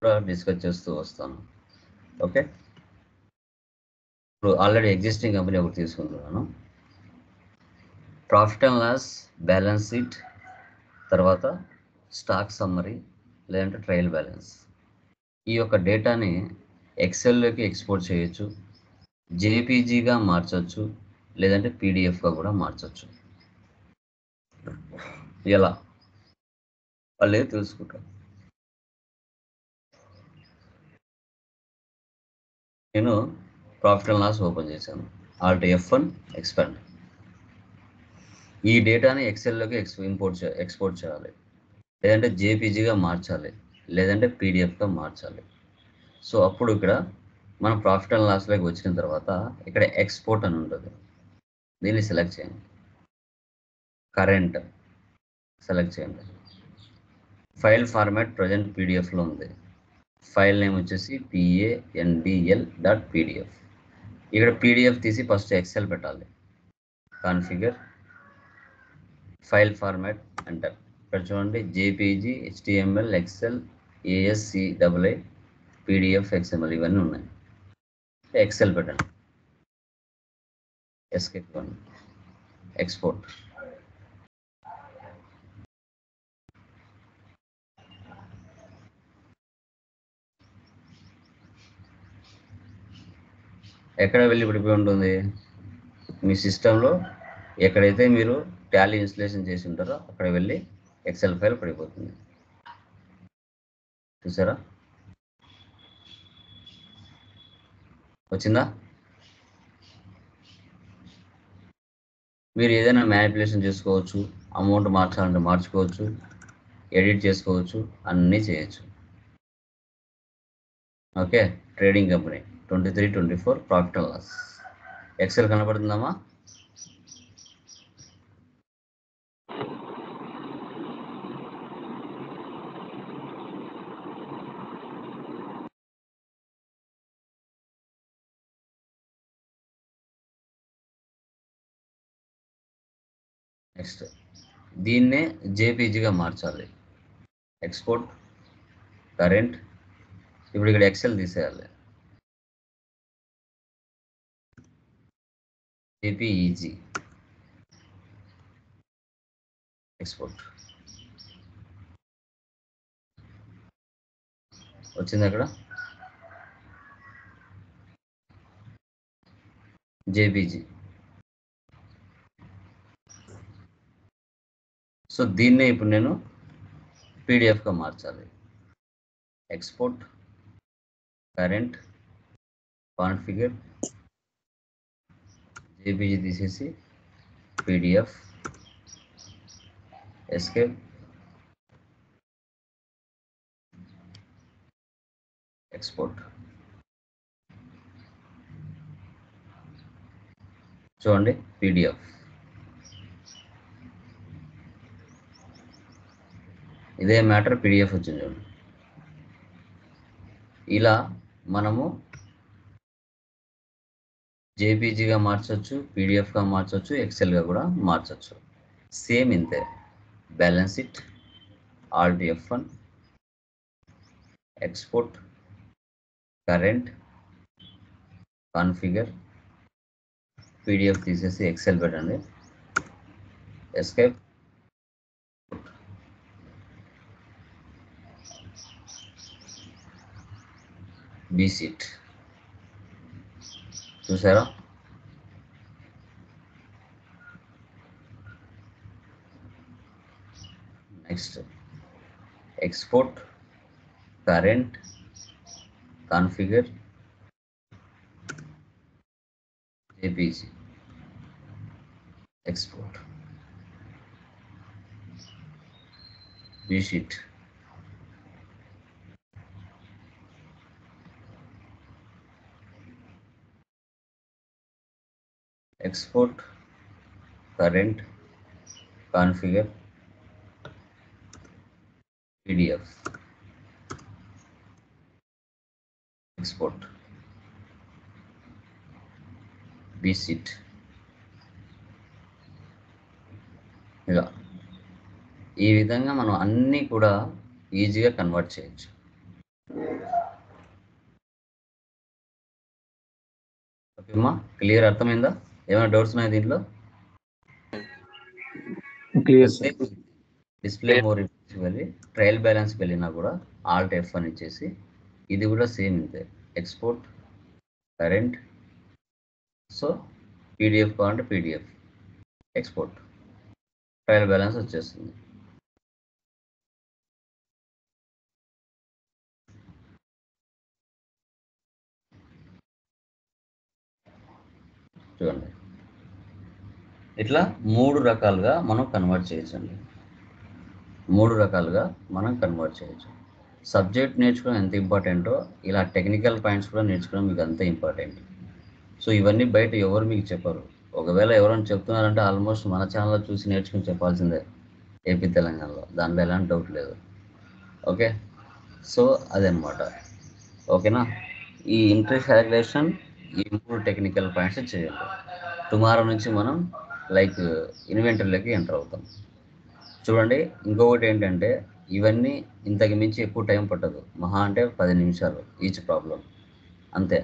కూడా డిస్కస్ చేస్తూ వస్తాను. ఓకే, ఇప్పుడు ఆల్రెడీ ఎగ్జిస్టింగ్ కంపెనీ ఒకటి తీసుకుంటున్నాను. Profit and loss, balance sheet, తర్వాత స్టాక్ సమ్మరీ లేదంటే ట్రయల్ బ్యాలెన్స్. ఈ యొక్క డేటాని ఎక్సెల్లోకి ఎక్స్పోర్ట్ చేయొచ్చు, జేపీజీగా మార్చవచ్చు, లేదంటే పీడిఎఫ్గా కూడా మార్చవచ్చు. ఎలా వాళ్ళే తెలుసుకుంటాం. నేను ప్రాఫిట్ అండ్ లాస్ ఓపెన్ చేశాను. Alt F1 expand. ఈ డేటాని ఎక్సెల్లోకి ఎక్స్పోర్ట్ చేయాలి, లేదంటే జేపీజీగా మార్చాలి, లేదంటే పీడిఎఫ్గా మార్చాలి. సో అప్పుడు ఇక్కడ మనం ప్రాఫిట్ అండ్ లాస్లోకి వచ్చిన తర్వాత ఇక్కడ ఎక్స్పోర్ట్ అని ఉంటుంది. దీన్ని సెలెక్ట్ చేయండి. కరెంట్ సెలెక్ట్ చేయండి. ఫైల్ ఫార్మాట్ ప్రజెంట్ పీడిఎఫ్లో ఉంది. ఫైల్ నేమ్ వచ్చేసి PANDL.pdf. ఇక్కడ పీడిఎఫ్ తీసి ఫస్ట్ ఎక్సెల్ పెట్టాలి. కాన్ఫిగర్, ఫైల్ ఫార్మాట్ అంటారు. ఇక్కడ చూడండి, JPEG, HTML, excel, ASCII, PDF, XML ఇవన్నీ ఉన్నాయి. ఎక్సెల్ పెట్టండి. ఎస్కేప్ ఇవ్వండి. ఎక్స్పోర్ట్. ఎక్కడ వెళ్ళి పడిపోయి ఉంటుంది? మీ సిస్టంలో ఎక్కడైతే మీరు టాలీ ఇన్స్టలేషన్ చేసి ఉంటారో అక్కడ వెళ్ళి ఎక్సెల్ ఫైల్ పడిపోతుంది. చూసారా? వచ్చిందా? మీరు ఏదైనా మ్యానిపులేషన్ చేసుకోవచ్చు, అమౌంట్ మార్చాలంటే మార్చుకోవచ్చు, ఎడిట్ చేసుకోవచ్చు, అన్నీ చేయొచ్చు. Okay, trading company 23-24 profit and loss. Excel కనబడుతుందమ్మా? నెక్స్ట్ దీన్నే జేపీజీగా మార్చాలి. Export, current. ఇప్పుడు ఇక్కడ ఎక్సెల్ తీసేయాలి. JPEG export. వచ్చింది అక్కడ జేపీజీ. సో దీన్నే ఇప్పుడు నేను పీడిఎఫ్గా మార్చాలి. ఎక్స్పోర్ట్, కరెంట్, కాన్ఫిగర్, జేపీజీ తీసేసి పీడిఎఫ్, ఎస్కేప్, ఎక్స్పోర్ట్. చూడండి, పీడిఎఫ్. ఇదే మ్యాటర్ పీడిఎఫ్ వచ్చింది చూడండి. ఇలా మనము జేపీజీగా మార్చవచ్చు, పీడిఎఫ్గా మార్చవచ్చు, ఎక్సెల్గా కూడా మార్చవచ్చు. సేమ్ ఇంతే. Balance sheet, alt F1, export, current, configure, PDF తీసేసి ఎక్సెల్ పెట్టండి. Escape, B sheet. చూసారా? Next export, current, configure, JPG, export, B sheet. Export, current, configure, PDF, export, B sheet. ఇలా ఈ విధంగా మనం అన్నీ కూడా ఈజీగా కన్వర్ట్ చేయొచ్చు. ఓకేమ్మా, క్లియర్, అర్థమైందా? ఏమైనా డౌట్స్ ఉన్నాయి దీంట్లో? Clear sir. డిస్ప్లే మోర్ వెళ్ళి ట్రయల్ బ్యాలెన్స్కి వెళ్ళినా కూడా ఆల్ట్ F అని ఇచ్చేసి ఇది కూడా సేమ్ ఇంతే, ఎక్స్పోర్ట్ కరెంట్. సో పీడిఎఫ్ కావాలంటే పీడిఎఫ్, ఎక్స్పోర్ట్, ట్రయల్ బ్యాలెన్స్ వచ్చేస్తుంది. చూడండి, ఇట్లా 3 రకాలుగా మనం కన్వర్ట్ చేయొచ్చండి. 3 రకాలుగా మనం కన్వర్ట్ చేయొచ్చు. సబ్జెక్ట్ నేర్చుకోవడం ఎంత ఇంపార్టెంటో ఇలా టెక్నికల్ పాయింట్స్ కూడా నేర్చుకోవడం మీకు అంతే ఇంపార్టెంట్. సో ఇవన్నీ బయట ఎవరు మీకు చెప్పరు. ఒకవేళ ఎవరైనా చెప్తున్నారంటే ఆల్మోస్ట్ మన ఛానల్లో చూసి నేర్చుకుని చెప్పాల్సిందే ఏపీ తెలంగాణలో, దాంట్లో ఎలాంటి డౌట్ లేదు. ఓకే, సో అదనమాట. ఓకేనా, ఈ ఇంట్రెస్ట్ క్యాలిక్యులేషన్ ఈ 3 టెక్నికల్ పాయింట్స్ చేయండి. టుమారో నుంచి మనం లైక్ ఇన్వెంటరీలోకి ఎంటర్ అవుతాం. చూడండి, ఇంకొకటి ఏంటంటే ఇవన్నీ ఇంతకు మించి ఎక్కువ టైం పట్టదు, మహా అంటే 10 నిమిషాలు ఈచ్ ప్రాబ్లం, అంతే.